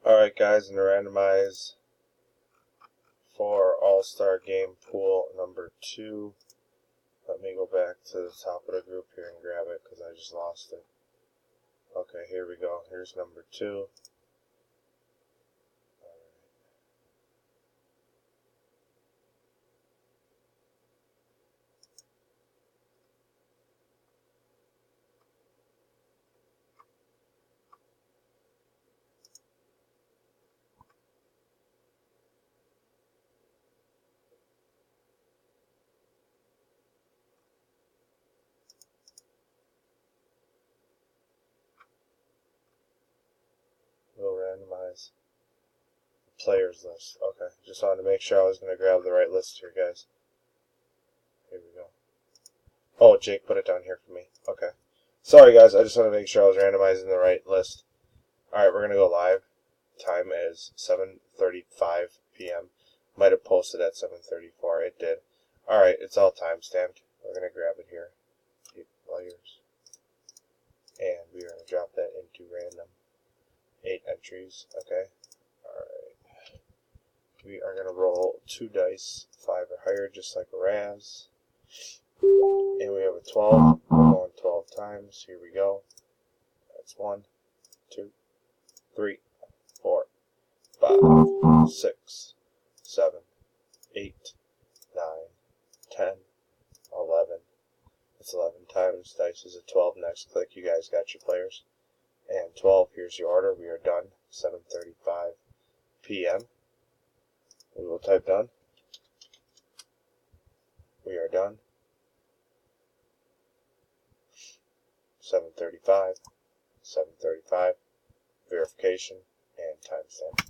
Alright guys, and to randomize for All-Star Game Pool number 2. Let me go back to the top of the group here and grab it because I just lost it. Okay, here we go. Here's number 2. We'll randomize the players list. Okay, just wanted to make sure I was going to grab the right list here, guys. Here we go. Oh, Jake put it down here for me. Okay. Sorry, guys. I just want to make sure I was randomizing the right list. Alright, we're going to go live. Time is 7:35 p.m. Might have posted at 7:34. It did. Alright, it's all time stamped. We're going to grab it here. 8 players. And we're going to drop that into random. 8 entries. Okay. Alright. We are going to roll 2 dice. 5 or higher, just like a Raz. And we have a 12. We're going 12 times. Here we go. That's 1, 2, 3, 4, 5, 6, 7, 8, 9, 10, 11. It's 11 times. Dice is a 12. Next click. You guys got your players. And 12. Here's your order. We are done. 7:35 p.m. We will type done. We are done. 7:35. 7:35. Verification and timestamp.